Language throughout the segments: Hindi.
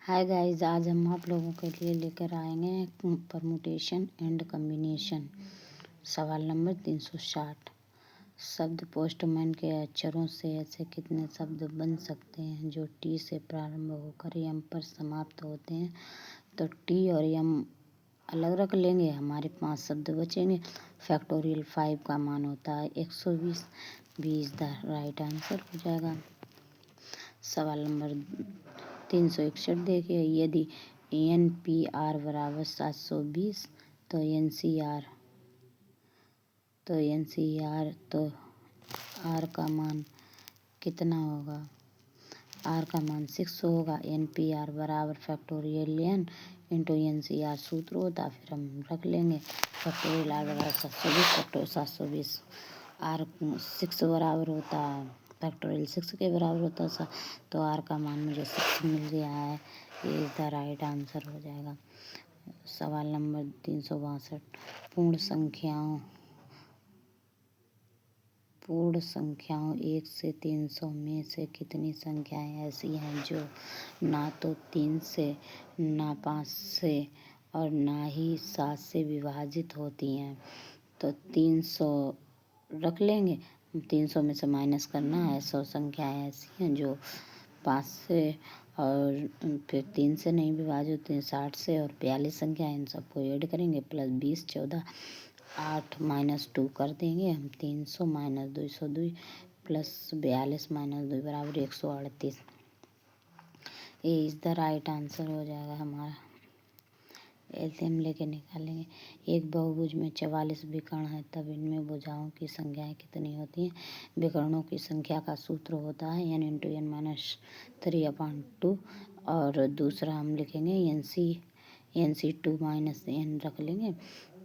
हाय गाइस, आज हम आप लोगों के लिए लेकर आएंगे परमुटेशन एंड कॉम्बिनेशन। सवाल नंबर 360। शब्द पोस्टमैन के अक्षरों से ऐसे कितने शब्द बन सकते हैं जो टी से प्रारंभ होकर यम पर समाप्त होते हैं? तो टी और यम अलग रख लेंगे, हमारे 5 शब्द बचेंगे। फैक्टोरियल 5 का मान होता है 120। B is the right answer हो जाएगा। सवाल नंबर 361 देखिए, यदि NPR बराबर 720 तो NCR तो R का मान कितना होगा? R का मान 6 होगा। NPR बराबर फैक्टोरियल N इंटू NCR सूत्र होता, फिर हम रख लेंगे फैक्टोरियल R बराबर 720 फैक्टोरियल 720 R 6 बराबर होता है, फैक्टोरियल 6 के बराबर होता है, तो R का मान मुझे 6 मिल गया है। ये इज द राइट आंसर हो जाएगा। सवाल नंबर 362। पूर्ण संख्याओं 1 से 300 में से कितनी संख्याएं ऐसी हैं जो ना तो 3 से, ना 5 से और ना ही 7 से विभाजित होती हैं? तो 300 रख लेंगे, 300 में से माइनस करना है। 100 संख्याएं ऐसी हैं जो 5 से और फिर 3 से नहीं विभाजित होती हैं, 60 से, और 42 संख्याएं, इन सबको ऐड करेंगे, प्लस 20 14 8 माइनस 2 कर देंगे हम। 300 माइनस 202 प्लस 42 माइनस 2 बराबर 138। ये इज द राइट आंसर हो जाएगा हमारा। एलसीएम लेके निकालेंगे। एक बहुभुज में 44 विकर्ण है, तब इनमें भुजाओं की संख्याएं कितनी होती हैं? विकर्णों की संख्या का सूत्र होता है n इंटू एन माइनस 3/2, और दूसरा हम लिखेंगे NC2 माइनस n रख लेंगे,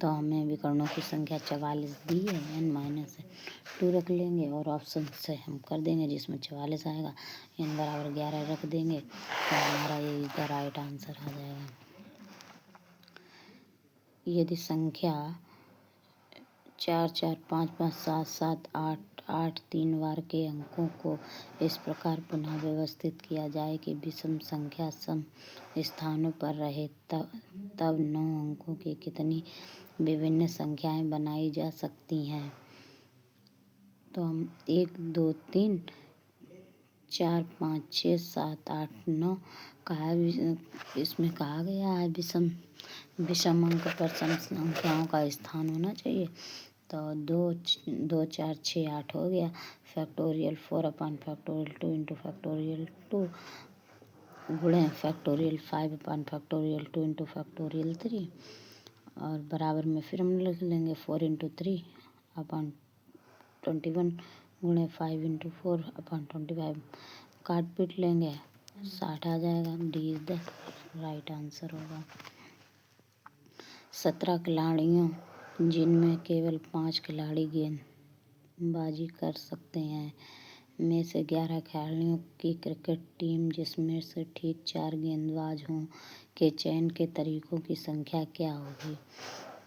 तो हमें विकर्णों की संख्या 44 दी है, n माइनस 2 रख लेंगे और ऑप्शन से हम कर देंगे जिसमें 44 आएगा, n बराबर 11 रख देंगे, तो हमारा ये द राइट आंसर आ जाएगा। यदि संख्या 4 4 5 5 7 7 8 8 3 बार के अंकों को इस प्रकार पुनः व्यवस्थित किया जाए कि विषम संख्या सम स्थानों पर रहे, तब 9 अंकों की कितनी विभिन्न संख्याएं बनाई जा सकती हैं? तो हम 1 2 3 4 5 6 7 8 9 कहा, इसमें कहा गया है विषम अंक पर सम संख्याओं का स्थान होना चाहिए। तो 2 4 6 8 हो गया। फैक्टोरियल 4 अपन फैक्टोरियल 2 इंटू फैक्टोरियल 2 गुणे फैक्टोरियल 5 अपन फैक्टोरियल 2 इंटू फैक्टोरियल 3, और बराबर में फिर हम लिख लेंगे 4 इंटू 3 अपन 21 गुणे 5 इंटू 4 अपन 25। काट पीट लेंगे, 60 आ जाएगा। D is the right answer होगा। 17 खिलाड़ियों जिनमें केवल 5 खिलाड़ी गेंदबाजी कर सकते हैं में से 11 खिलाड़ियों की क्रिकेट टीम जिसमें से ठीक 4 गेंदबाज हों के चयन के तरीकों की संख्या क्या होगी?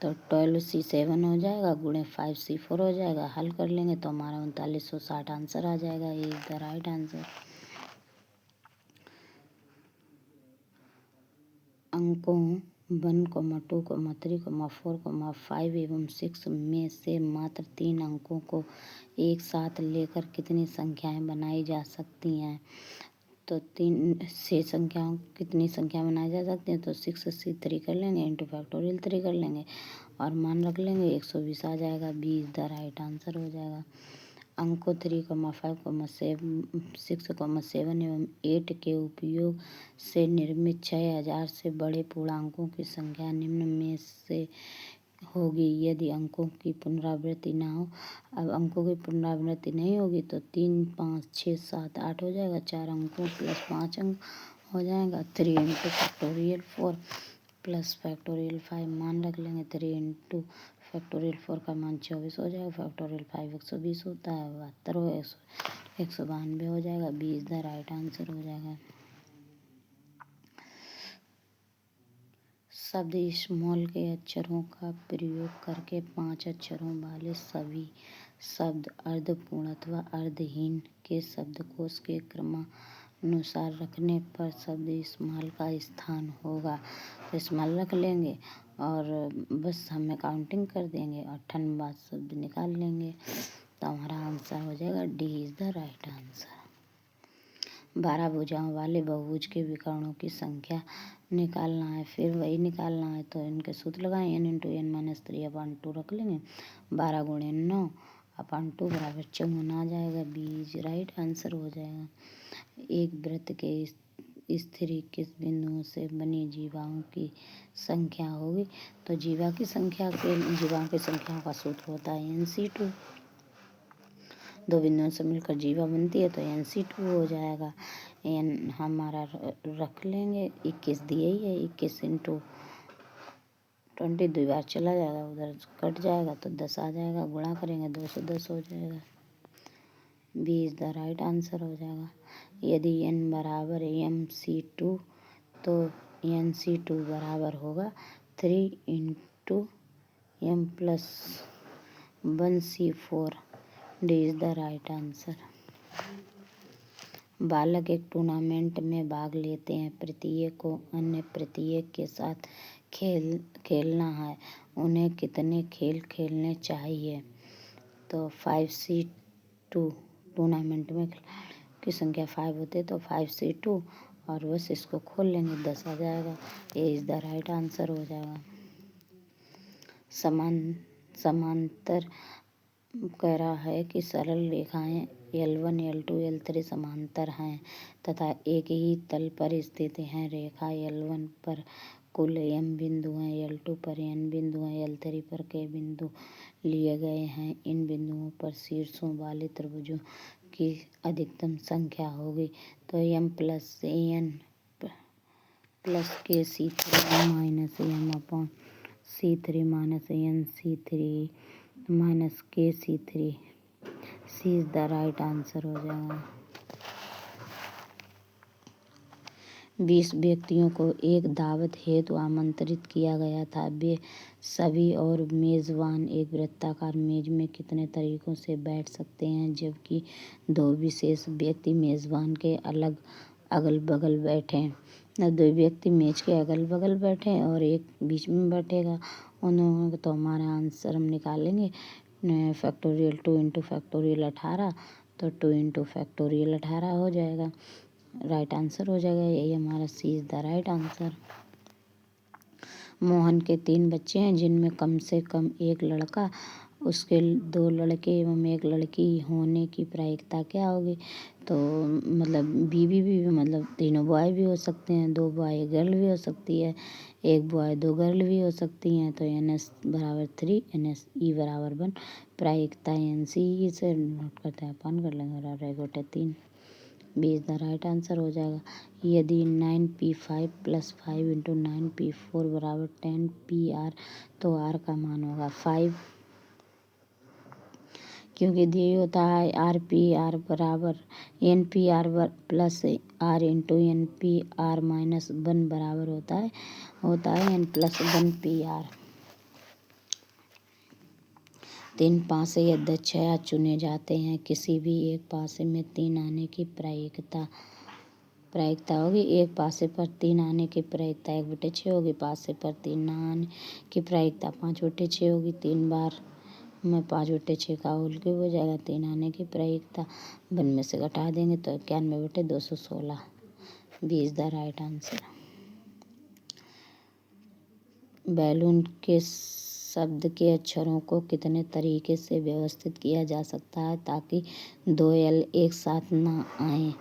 तो 12C7 हो जाएगा, गुणे 5C4 हो जाएगा, हल कर लेंगे तो हमारा 3960 आंसर आ जाएगा। ये इज द राइट आंसर। अंकों 1, 2, 3, 4, 5 एवं 6 में से मात्र 3 अंकों को एक साथ लेकर कितनी संख्याएं बनाई जा सकती हैं? तो 3 से संख्याओं कितनी संख्या बनाई जा सकती हैं? तो 6C3 कर लेंगे, इंटू फैक्टोरियल 3 कर लेंगे और मान रख लेंगे 120 आ जाएगा। B is the right answer हो जाएगा। अंकों 3, 5, 6, 7 एवं 8 के उपयोग से निर्मित 6000 से बड़े पूर्णांकों की संख्या निम्न में से होगी यदि अंकों की पुनरावृत्ति ना हो। अब अंकों की पुनरावृत्ति नहीं होगी तो 3 5 6 7 8 हो जाएगा, 4 अंकों प्लस 5 अंक हो जाएगा। 3 इंटू फैक्टोरियल 4 प्लस फैक्टोरियल 5 मान रख लेंगे, 3 इंटू फैक्टोरियल 4 का मान 24 हो जाएगा, फैक्टोरियल 5 120 होता है, 72 हो 192 हो जाएगा। B is the right answer हो जाएगा। शब्द स्मॉल के अक्षरों का प्रयोग करके 5 अक्षरों वाले सभी शब्द अर्धपूर्ण अथवा अर्धहीन के शब्दकोश के क्रमबद्ध अनुसार रखने पर शब्द स्मॉल का स्थान होगा, तो स्मॉल रख लेंगे और बस हमें काउंटिंग कर देंगे और ठन बाद शब्द निकाल लेंगे। तो हमारा आंसर हो जाएगा D is the right answer. 12 भुजाओं वाले बहुभुज के विकर्णों की संख्या निकालना है, फिर वही निकालना है तो इनके सूत्र लगाएं। n इंटू एन माइनस 3/2 रख लेंगे। 12 गुणे 9 अपॉन 2 बराबर 54 आ जाएगा। बी इज राइट आंसर हो जाएगा। एक वृत्त के स्थिरी किस बिंदुओं से बनी जीवाओं की संख्या होगी, तो जीवाओं की संख्या का सूत्र होता है NC2। 2 बिंदुओं से मिलकर जीवा बनती है तो NC2 हो जाएगा। एन हमारा रख लेंगे, 21 दिए ही है, 21 इंटू 20 2 बार चला जाएगा, उधर कट जाएगा तो 10 आ जाएगा, गुणा करेंगे 210 हो जाएगा। B is the right answer हो जाएगा। यदि n बराबर MC2 तो NC2 बराबर होगा 3 into m plus 1C4। D is the right answer. बालक एक टूर्नामेंट में भाग लेते हैं, प्रत्येक को अन्य प्रत्येक के साथ खेलना है। उन्हें कितने खेल खेलने चाहिए, तो 5C2 टूर्नामेंट में की संख्या 5 होते हैं तो 5C2 और बस इसको खोल लेंगे 10 आ जाएगा। ए इज द राइट आंसर हो जाएगा। समांतर कह रहा है कि सरल रेखाएं L1 L2 L3 समांतर हैं तथा एक ही तल पर स्थित हैं। रेखा L1 पर कुल m बिंदु हैं, L2 पर n बिंदु हैं, L3 पर k बिंदु लिए गए हैं। इन बिंदुओं पर शीर्षों वाले त्रिभुजों की अधिकतम संख्या होगी, तो m plus n plus k C3 minus m upon C3 minus n C3 minus k C3। C is the right answer हो जाएगा। 20 व्यक्तियों को एक दावत हेतु आमंत्रित किया गया था। वे सभी और मेजबान एक वृत्ताकार मेज में कितने तरीकों से बैठ सकते हैं, जबकि 2 विशेष व्यक्ति मेजबान के अगल बगल बैठे। 2 व्यक्ति मेज के अगल बगल बैठे और एक बीच में बैठेगा। उन्होंने तो हमारा आंसर हम निकालेंगे फैक्टोरियल 2 इंटू फैक्टोरियल 18, तो 2 इंटू फैक्टोरियल 18 हो जाएगा, राइट आंसर हो जाएगा। यही हमारा C is the right answer. Mohan के 3 बच्चे हैं, जिनमें कम से कम एक लड़का, उसके 2 लड़के एवं एक लड़की होने की प्रायिकता क्या होगी, तो मतलब बीवी भी मतलब तीनों बॉय भी हो सकते हैं, 2 बॉय गर्ल भी हो सकती है, 1 बॉय 2 गर्ल भी हो सकती हैं। तो NS बराबर 3 NSE बराबर 1, प्रायिकता NC से नोट करते हैं, अपन कर लेंगे बराबर 1/3। B is the right answer हो जाएगा। यदि 9P5 प्लस 5 इंटू 9P4 बराबर 10PR, तो R का मान होगा 5, क्योंकि दिए होता है RPR बराबर NPR plus R into NPR minus 1 बराबर होता है N प्लस 1PR। 3 पासे या दक्षया चुने जाते हैं, किसी भी एक पासे में 3 आने की प्रायिकता होगी। एक पासे पर 3 आने की प्रायिकता 1/6 होगी, पासे पर 3 न आने की प्रायिकता 5/6 होगी। 3 बार में 5/6 का होल क्यूब हो जाएगा। 3 आने की प्रायिकता 1 में से घटा देंगे तो 91/216। B is the right answer. Balloon के शब्द के अक्षरों को कितने तरीके से व्यवस्थित किया जा सकता है ताकि 2L एक साथ ना आए,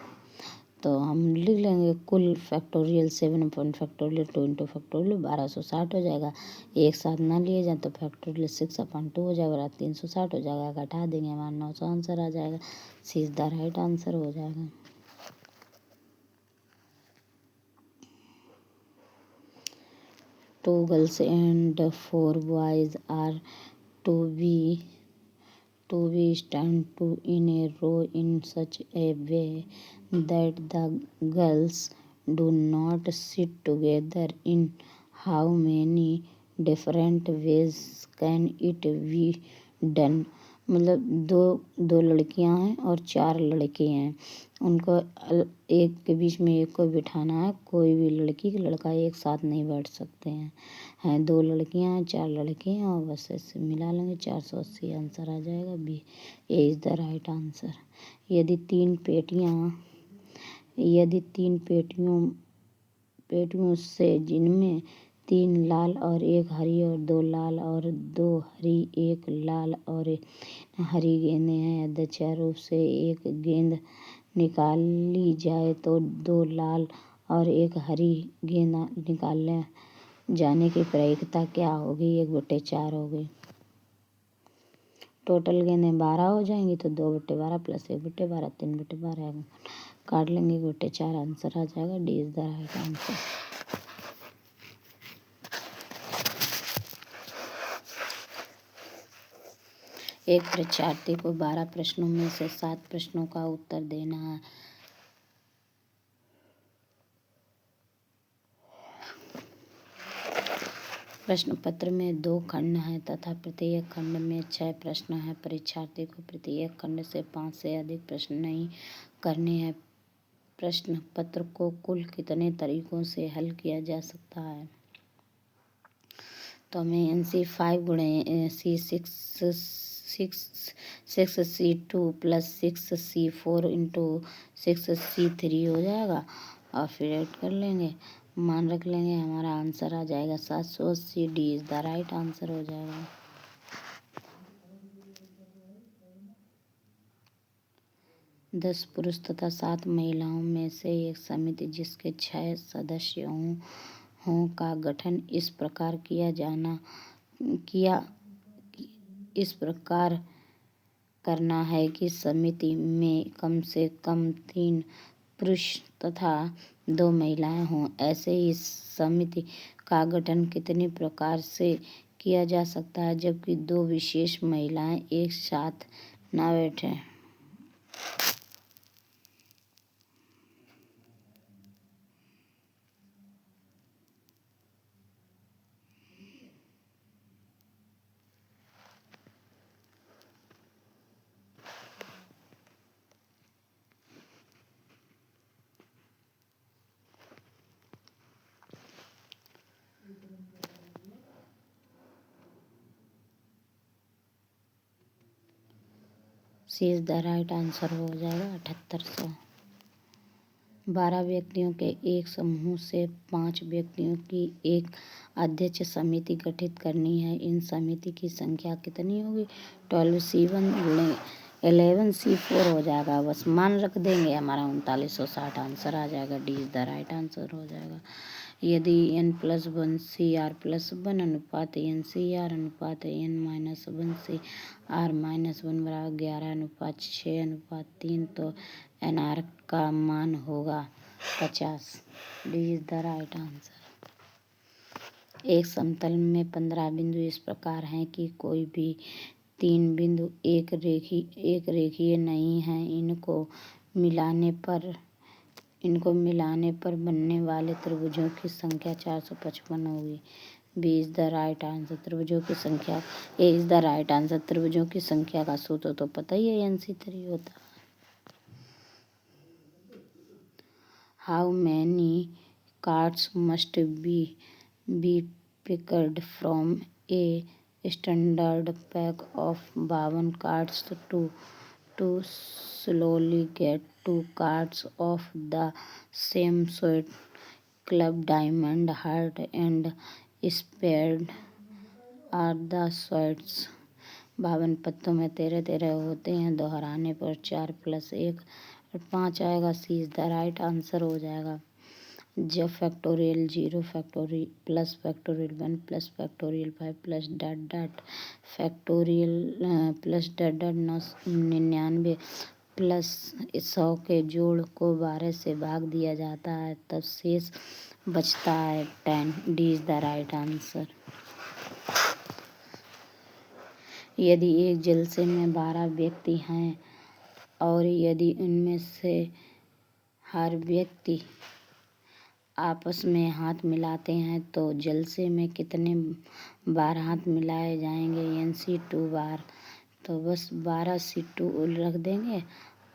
तो हम लिख लेंगे कुल factorial 7 upon factorial 2 into factorial 1260 हो जाएगा। एक साथ ना लिए जाए तो फैक्टोरियल 6 अपॉन 2 हो जाएगा, 360 हो जाएगा, घटा देंगे हमारा 900 आंसर आ जाएगा। सी इज द राइट आंसर हो जाएगा। Two girls and 4 boys are to be stand in a row in such a way that the girls do not sit together. In how many different ways can it be done? मतलब दो दो लड़कियां हैं और 4 लड़के हैं। उनको एक के बीच में एक को बिठाना है। कोई भी लड़की लड़का एक साथ नहीं बैठ सकते हैं। 2 लड़कियां हैं, 4 लड़के हैं और बस ऐसे मिला लेंगे 480 आंसर आ जाएगा। B A is the right answer. यदि तीन पेटियों से जिनमें 3 लाल और 1 हरी और 2 लाल और 2 हरी 1 लाल और 1 हरी गेंदें हैं, यदृच्छा रूप से एक गेंद निकाली जाए तो 2 लाल और 1 हरी गेंद निकाले जाने की प्रायिकता क्या होगी? 1/4 होगी। टोटल गेंदें 12 हो जाएंगी तो 2/12 प्लस 1/12 3/12 काट लेंगे। 1/4 आंसर आ जाएगा। D is the right answer. एक परीक्षार्थी को 12 प्रश्नों में से 7 प्रश्नों का उत्तर देना है। प्रश्न पत्र में 2 खंड हैं तथा प्रत्येक खंड में 6 प्रश्न हैं। परीक्षार्थी को प्रत्येक खंड से 5 से अधिक प्रश्न नहीं करने हैं। प्रश्न पत्र को कुल कितने तरीकों से हल किया जा सकता है? तो हमें NC 5 गुणे C6C2 plus 6C4 into 6C3 हो जाएगा और फिर ऐड कर लेंगे, मान रख लेंगे, हमारा आंसर आ जाएगा 780। D is the right answer हो जाएगा। 10 पुरुष तथा 7 महिलाओं में से एक समिति जिसके 6 सदस्य हों का गठन इस प्रकार करना है कि समिति में कम से कम 3 पुरुष तथा 2 महिलाएं हों। ऐसे ही समिति का गठन कितने प्रकार से किया जा सकता है जबकि 2 विशेष महिलाएं एक साथ न बैठें? सी इज द राइट आंसर हो जाएगा 7800। 12 व्यक्तियों के एक समूह से 5 व्यक्तियों की एक अध्यक्ष समिति गठित करनी है। इन समिति की संख्या कितनी होगी? 12C1 गुणे 11C4 हो जाएगा। बस मान रख देंगे, हमारा 3960 आंसर आ जाएगा। D is the right answer हो जाएगा। यदि n+1 CR+1 अनुपात NCR अनुपात n-1 CR-1 बराबर 11:6:3 तो NR का मान होगा 50। D is the right answer. एक समतल में 15 बिंदु इस प्रकार हैं कि कोई भी 3 बिंदु एक रेखीय नहीं हैं। इनको मिलाने पर बनने वाले त्रिभुजों की संख्या 455 होगी। B is the right answer. त्रिभुजों की संख्या A is the right answer. त्रिभुजों की संख्या का सूत्र तो पता ही है, NC3 होता है। How many cards must be picked from a standard pack of 52 cards to slowly get 2 cards of the same sort? Club, diamond, heart and spade are the sorts. 52 पत्तों में 13 होते हैं। दोहराने पर 4 + 1 5 आएगा। सी इज द राइट आंसर हो जाएगा। जब factorial 0 factorial plus factorial 1 plus factorial 5 plus factorial plus 99 plus 100 के जोड़ को 12 से भाग दिया जाता है तब शेष बचता है 10। D is the right answer. यदि एक जलसे में 12 व्यक्ति हैं और यदि उनमें से हर व्यक्ति आपस में हाथ मिलाते हैं तो जलसे में कितने बार हाथ मिलाए जाएंगे? NC 2 बार। तो तो बस 12C2 रख देंगे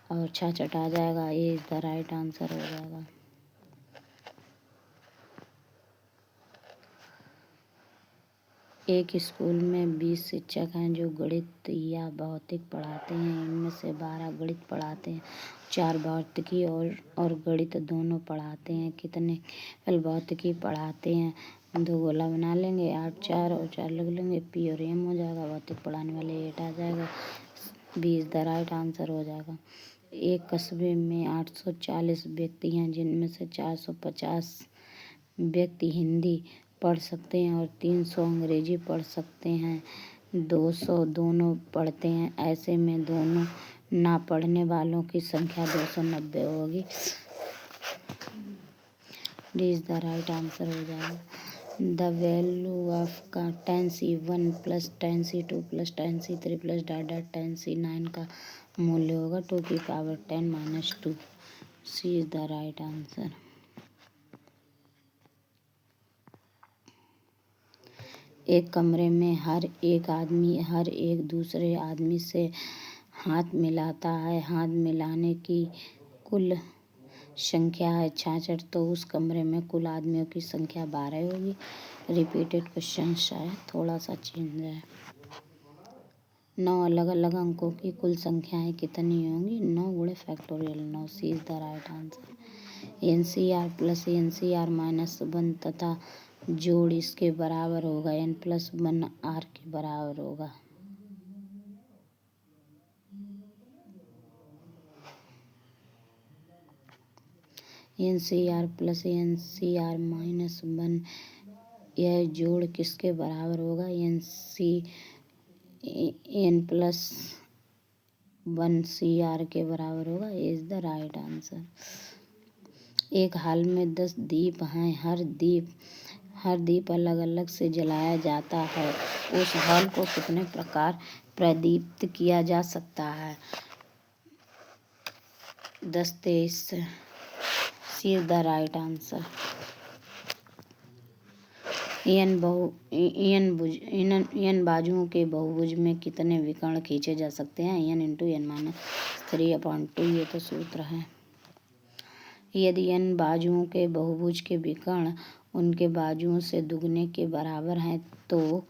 और 66 आ जाएगा। ये इज द राइट आंसर हो जाएगा। एक स्कूल में 20 शिक्षक हैं जो गणित या भौतिक पढ़ाते हैं। इनमें से 12 गणित पढ़ाते हैं, 4 भौतिकी और गणित दोनों पढ़ाते हैं। कितने केवल भौतिकी पढ़ाते हैं? 2 गोला बना लेंगे, 8 4 और 4 लग लेंगे, पी और एम हो जाएगा। भौतिक पढ़ाने वाले 8 आ जाएगा। B is the right answer हो जाएगा। एक कस्बे में 840 व्यक्ति हैं, जिनमें से 450 व्यक्ति हिंदी पढ़ सकते हैं और 300 अंग्रेजी पढ़ सकते हैं। 200 दोनों पढ़ते हैं। ऐसे में दोनों ना पढ़ने वालों की संख्या 290 होगी। D is the right answer हो जाएगा। द वैल्यू ऑफ का tan C1 plus tan C2 plus tan C3 plus tan C9 का मूल्य होगा 2 की power 10 minus 2। C is the right answer. एक कमरे में हर एक आदमी हर एक दूसरे आदमी से हाथ मिलाता है। हाथ मिलाने की कुल संख्या है 66, तो उस कमरे में कुल आदमियों की संख्या 12 होगी। रिपीटेड क्वेश्चन शायद थोड़ा सा चेंज है। 9 अलग अलग अंकों की कुल संख्याएं कितनी होंगी? 9 गुणे factorial 9। C is the right answer. NCR plus NCR minus 1 तथा जोड़ इसके बराबर होगा n+1 R के बराबर होगा। NCR प्लस NCR माइनस 1 यह जोड़ किसके बराबर होगा? n+1 CR के बराबर होगा। Is the right answer. एक हाल में 10 दीप हैं। हर दीप अलग अलग से जलाया जाता है। उस हॉल को कितने प्रकार प्रदीप्त किया जा सकता है? 10 23। C is the right answer. n बाजुओं के बहुभुज में कितने विकर्ण खींचे जा सकते हैं? n × n-3/2। ये तो सूत्र है। यदि n बाजुओं के बहुभुज के विकर्ण उनके बाजुओं से दुगने के बराबर हैं, तो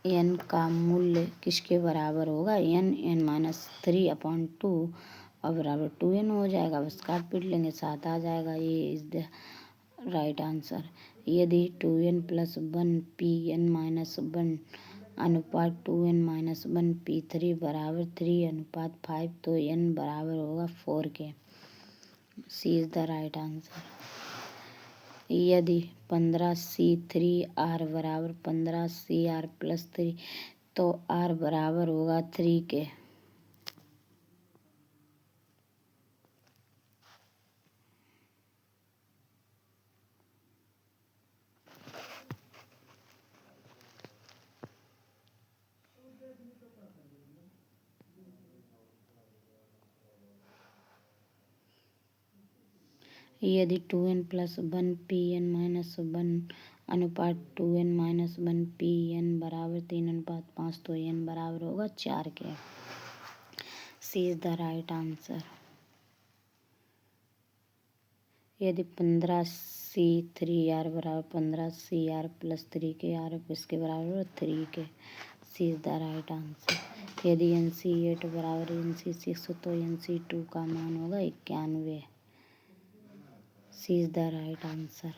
n का मूल्य किसके बराबर होगा? n(n-3/2) और बराबर 2n हो जाएगा। बस काट पीट लेंगे, 7 आ जाएगा। ये इज द राइट आंसर। यदि 2n + 1 Pn-1 अनुपात 2n - 1 P3 बराबर 3:5, तो n बराबर होगा 4 के। सी इज द राइट आंसर। यदि 15C3R बराबर 15CR + 3, तो R बराबर होगा 3 के। यदि 2n + 1 Pn-1 अनुपात 2n - 1 Pn बराबर 3:5, तो n बराबर होगा 4 के। सी इज द राइट आंसर। यदि 15C3R बराबर 15CR + 3 के, R इसके बराबर होगा 3 के। सी इज द राइट आंसर। यदि NC8 बराबर NC6, तो NC2 का मान होगा 91। सी इज द राइट आंसर।